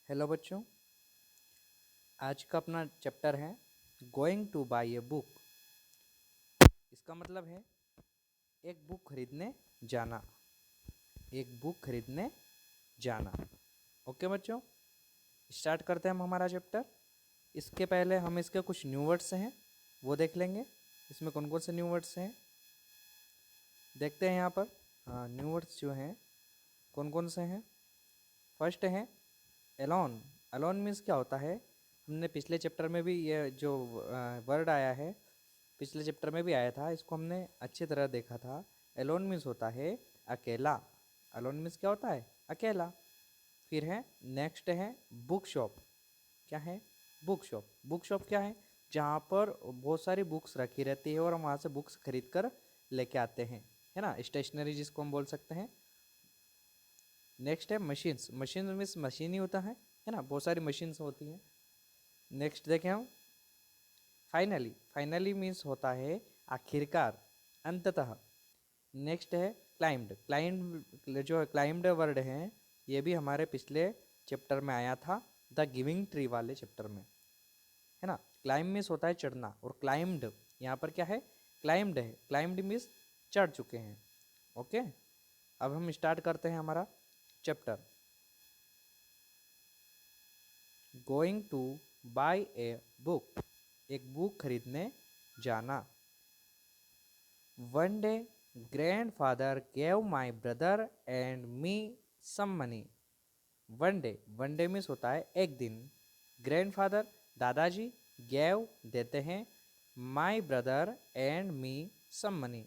Hello बच्चों, आज का अपना चैप्टर है going two by a book. इसका मतलब है एक बुक खरीदने जाना। एक बुक खरीदने जाना। ओके बच्चों, स्टार्ट करते हैं हम हमारा चैप्टर। इसके पहले हम इसके कुछ न्यू वर्ड्स हैं वो देख लेंगे। इसमें कौन कौन से न्यू वर्ड्स हैं देखते हैं यहाँ पर। हाँ, न्यू वर्ड्स जो हैं कौन कौन से हैं। फर्स्ट है एलोन। एलोन मीन्स क्या होता है, हमने पिछले चैप्टर में भी ये जो वर्ड आया है पिछले चैप्टर में भी आया था, इसको हमने अच्छी तरह देखा था। एलोन मीन्स होता है अकेला। एलोन मीन्स क्या होता है, अकेला। फिर है नेक्स्ट है बुक शॉप। क्या है, बुक शॉप। बुक शॉप क्या है, जहाँ पर बहुत सारी बुक्स रखी रहती है और हम वहाँ से बुक्स खरीद कर लेके आते हैं, है ना, स्टेशनरी जिसको हम बोल सकते हैं। नेक्स्ट है मशीन्स। मशीन मीन्स मशीन ही होता है ना, बहुत सारी मशीन्स होती हैं। नेक्स्ट देखें हम फाइनली। फाइनली मीन्स होता है आखिरकार, अंततः। नेक्स्ट है क्लाइम्ड। क्लाइम्ड जो क्लाइम्ड वर्ड है ये भी हमारे पिछले चैप्टर में आया था, द गिविंग ट्री वाले चैप्टर में, है ना। क्लाइम मीन्स होता है चढ़ना, और क्लाइम्ड यहाँ पर क्या है, क्लाइम्ड है। क्लाइम्ड मीन्स चढ़ चुके हैं। ओके, अब हम स्टार्ट करते हैं हमारा chapter. Going to buy a book, एक बुक खरीदने जाना। One day grandfather gave my brother and me some money. One day means होता है एक दिन। ग्रैंडफादर दादाजी, गेव देते हैं, my brother and me some money,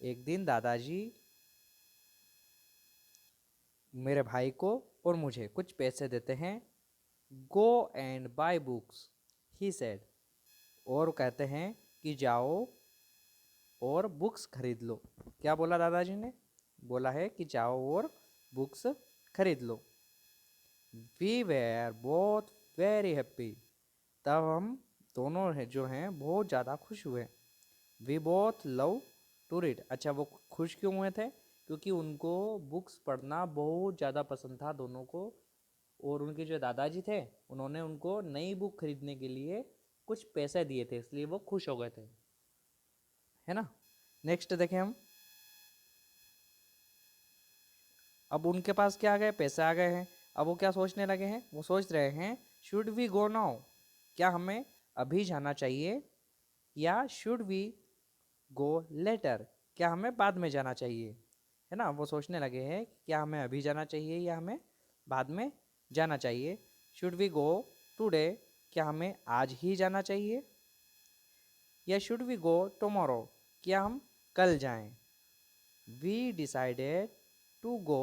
एक दिन दादाजी मेरे भाई को और मुझे कुछ पैसे देते हैं। Go and buy books he said, और कहते हैं कि जाओ और बुक्स खरीद लो। क्या बोला दादाजी ने, बोला है कि जाओ और बुक्स खरीद लो। We were both very happy, तब हम दोनों हैं जो हैं बहुत ज़्यादा खुश हुए। We both love to read, अच्छा वो खुश क्यों हुए थे, क्योंकि उनको बुक्स पढ़ना बहुत ज़्यादा पसंद था दोनों को। और उनके जो दादाजी थे उन्होंने उनको नई बुक खरीदने के लिए कुछ पैसे दिए थे, इसलिए वो खुश हो गए थे, है ना। नेक्स्ट देखें हम, अब उनके पास क्या आ गए, पैसे आ गए हैं। अब वो क्या सोचने लगे हैं, वो सोच रहे हैं शुड वी गो नाउ, क्या हमें अभी जाना चाहिए, या शुड वी गो लेटर, क्या हमें बाद में जाना चाहिए, है ना। वो सोचने लगे हैं क्या हमें अभी जाना चाहिए या हमें बाद में जाना चाहिए। शुड वी गो टुडे, क्या हमें आज ही जाना चाहिए, या शुड वी गो टुमारो, क्या हम कल जाएं। We decided to go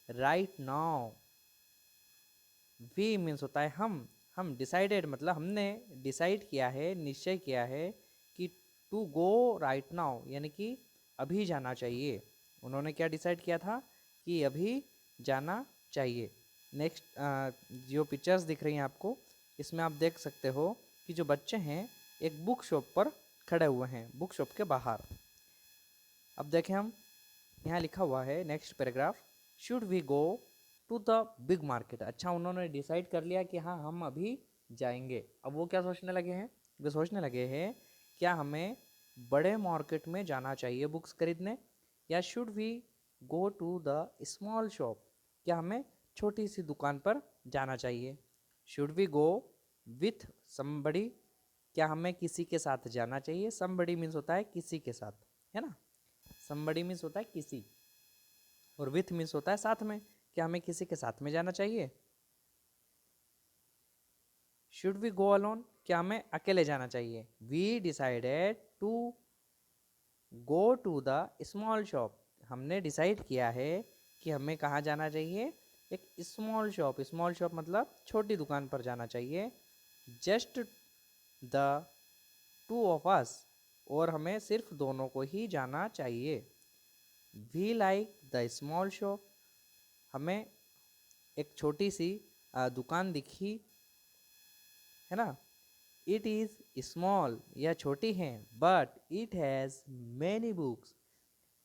right now. We means होता है हम डिसाइडेड मतलब हमने डिसाइड किया है, निश्चय किया है कि टू गो राइट नाउ यानी कि अभी जाना चाहिए। उन्होंने क्या डिसाइड किया था कि अभी जाना चाहिए। नेक्स्ट जो पिक्चर्स दिख रही हैं आपको, इसमें आप देख सकते हो कि जो बच्चे हैं एक बुक शॉप पर खड़े हुए हैं, बुक शॉप के बाहर। अब देखें हम, यहाँ लिखा हुआ है next paragraph, should we go to the big market. अच्छा उन्होंने डिसाइड कर लिया कि हाँ हम अभी जाएंगे। अब वो क्या सोचने लगे हैं, वे सोचने लगे हैं क्या हमें बड़े मार्केट में जाना चाहिए बुक्स खरीदने, या should we go to the small shop, क्या हमें छोटी सी दुकान पर जाना चाहिए। Should we go with somebody, क्या हमें किसी के साथ जाना चाहिए। समबडी मीन्स होता है किसी के साथ, है ना। समबडी मीन्स होता है किसी, और विथ मीन्स होता है साथ में, क्या हमें किसी के साथ में जाना चाहिए। शुड वी गो अलोन, क्या हमें अकेले जाना चाहिए। We decided to go to the small shop, हमने डिसाइड किया है कि हमें कहाँ जाना चाहिए, एक स्मॉल शॉप। स्मॉल शॉप मतलब छोटी दुकान पर जाना चाहिए। Just the two of us, और हमें सिर्फ दोनों को ही जाना चाहिए। We like the small shop, हमें एक छोटी सी दुकान दिखी, है ना। इट इज़ स्मॉल, यह छोटी है, but it has many books,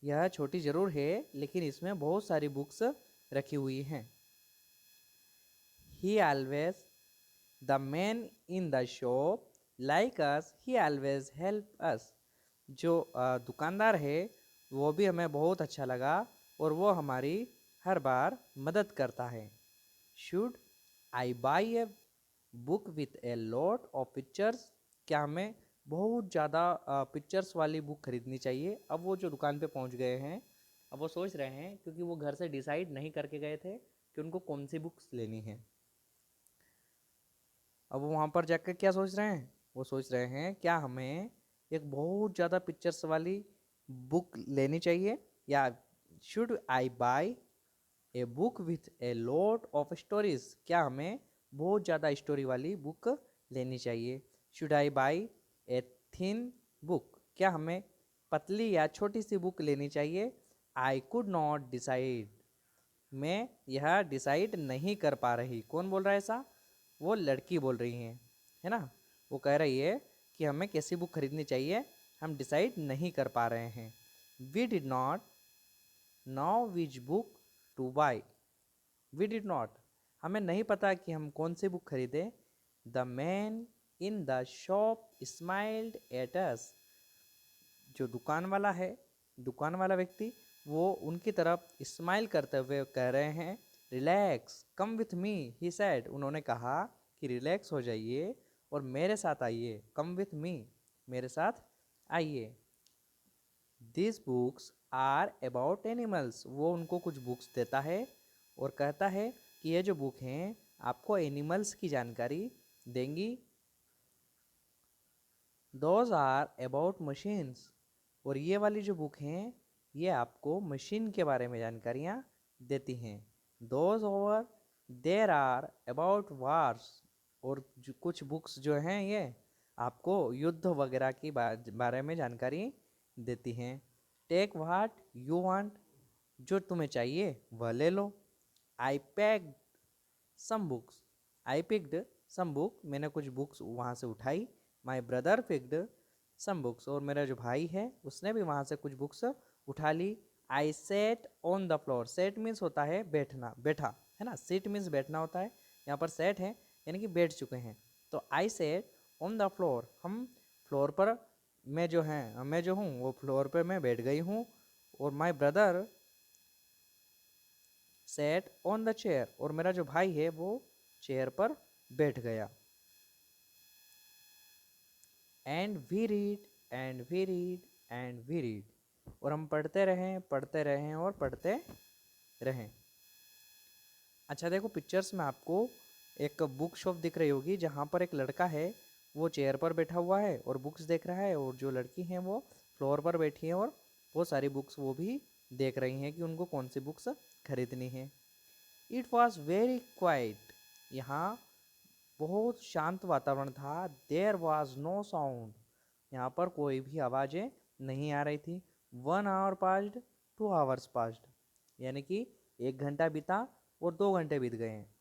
यह छोटी ज़रूर है लेकिन इसमें बहुत सारी बुक्स रखी हुई हैं। ही always the man in the shop like us, he always help us. जो दुकानदार है वो भी हमें बहुत अच्छा लगा और वो हमारी हर बार मदद करता है। Should I buy A book with a lot of pictures, क्या हमें बहुत ज़्यादा पिक्चर्स वाली बुक खरीदनी चाहिए? अब वो जो दुकान पे पहुंच गए हैं, अब वो सोच रहे हैं, क्योंकि वो घर से डिसाइड नहीं करके गए थे कि उनको कौन सी बुक्स लेनी है। अब वो वहाँ पर जाकर क्या सोच रहे हैं? वो सोच रहे हैं क्या हमें एक बहुत ज़्यादा पिक्चर्स वाली बुक लेनी चाहिए, या should I buy a book with a lot of stories, क्या हमें बहुत ज़्यादा स्टोरी वाली बुक लेनी चाहिए? Should I buy a thin book, क्या हमें पतली या छोटी सी बुक लेनी चाहिए? आई कुड नॉट डिसाइड, मैं यह डिसाइड नहीं कर पा रही। कौन बोल रहा है ऐसा? वो लड़की बोल रही है ना। वो कह रही है कि हमें कैसी बुक खरीदनी चाहिए, हम डिसाइड नहीं कर पा रहे हैं। We did not know which book to buy, we did not, हमें नहीं पता कि हम कौन सी बुक खरीदें। The man in the shop smiled at us, जो दुकान वाला है, दुकान वाला व्यक्ति, वो उनकी तरफ स्माइल करते हुए कह रहे हैं relax come with me, he said, उन्होंने कहा कि रिलैक्स हो जाइए और मेरे साथ आइए। कम विथ मी, मेरे साथ आइए। This books are about animals, वो उनको कुछ बुक्स देता है और कहता है कि ये जो बुक हैं आपको एनिमल्स की जानकारी देंगी। दोज आर अबाउट मशीन्स, और ये वाली जो बुक हैं ये आपको मशीन के बारे में जानकारियाँ देती हैं। Those over there are about wars, और कुछ बुक्स जो हैं ये आपको युद्ध वगैरह की बारे में जानकारी देती हैं। टेक व्हाट यू वांट, जो तुम्हें चाहिए वह ले लो। I packed some books, I picked some book, मैंने कुछ बुक्स वहाँ से उठाई। My brother picked some books, और मेरा जो भाई है उसने भी वहाँ से कुछ बुक्स उठा ली। I set on the floor, set means होता है बैठना, बैठा है ना, सीट मीन्स बैठना होता है, यहाँ पर सेट है यानी कि बैठ चुके हैं। तो आई सेट ऑन द फ्लोर, हम फ्लोर पर, मैं जो है, मैं जो हूँ वो फ्लोर पर मैं बैठ गई हूँ। और my brother set on the chair, और मेरा जो भाई है वो चेयर पर बैठ गया। And we read and we read and we read, और हम पढ़ते रहें पढ़ते रहें और पढ़ते रहें। अच्छा देखो, पिक्चर्स में आपको एक बुक शॉप दिख रही होगी जहाँ पर एक लड़का है वो चेयर पर बैठा हुआ है और बुक्स देख रहा है, और जो लड़की है वो फ्लोर पर बैठी है और बहुत सारी बुक्स वो भी देख रही हैं कि उनको कौन सी बुक्स खरीदनी है। इट वॉज वेरी क्वाइट, यहाँ बहुत शांत वातावरण था। देयर वॉज नो साउंड, यहाँ पर कोई भी आवाज़ें नहीं आ रही थी। 1 आवर पास्ड, 2 आवर्स पास्ड, यानी कि 1 घंटा बीता और 2 घंटे बीत गए हैं।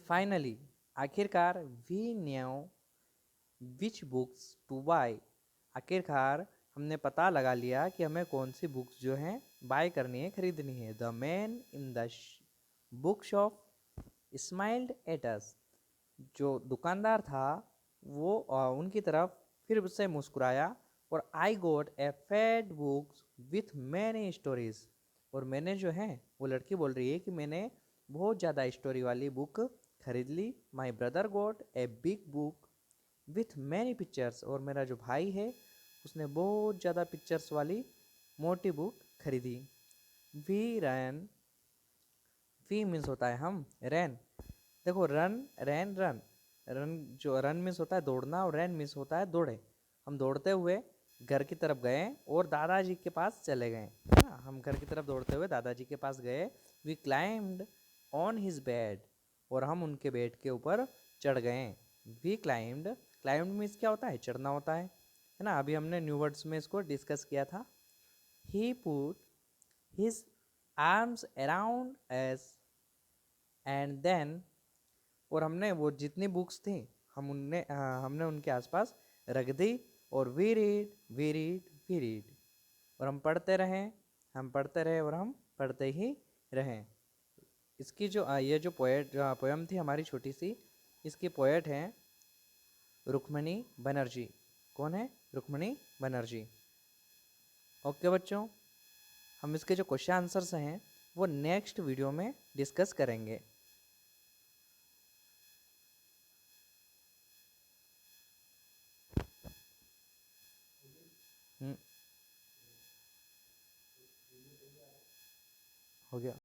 फाइनली, आखिरकार, we knew which books to buy, आखिरकार हमने पता लगा लिया कि हमें कौन सी बुक्स जो हैं बाय करनी है, खरीदनी है। The man in the book shop smiled at us, जो दुकानदार था वो उनकी तरफ फिर उससे मुस्कुराया। और I got a fat books with many stories, और मैंने जो है, वो लड़की बोल रही है कि मैंने बहुत ज़्यादा स्टोरी वाली बुक खरीद ली। My brother got a big book with many pictures, और मेरा जो भाई है उसने बहुत ज़्यादा पिक्चर्स वाली मोटी बुक खरीदी। वी रन, वी मीन्स होता है हम, रैन, देखो रन रैन रन, रन जो रन मिस होता है दौड़ना, और रैन मिस होता है दौड़े। हम दौड़ते हुए घर की तरफ गए और दादाजी के पास चले गए, है ना, हम घर की तरफ दौड़ते हुए दादाजी के पास गए। We climbed on his bed, और हम उनके बेड के ऊपर चढ़ गए। वी क्लाइम्ड, क्लाइम्ड मीन्स क्या होता है, चढ़ना होता है ना, अभी हमने न्यू वर्ड्स में इसको डिस्कस किया था। He put his arms around us and then, और हमने वो जितनी बुक्स थी हमने उनके आसपास रख दी। और we read we read we read, और हम पढ़ते रहें, हम पढ़ते रहे और हम पढ़ते ही रहें। इसकी जो ये जो पोएम थी हमारी छोटी सी, इसकी पोएट हैं रुक्मिणी बनर्जी। कौन है? रुक्मिणी बनर्जी। ओके बच्चों, हम इसके जो क्वेश्चन आंसर्स हैं वो नेक्स्ट वीडियो में डिस्कस करेंगे। हो गया।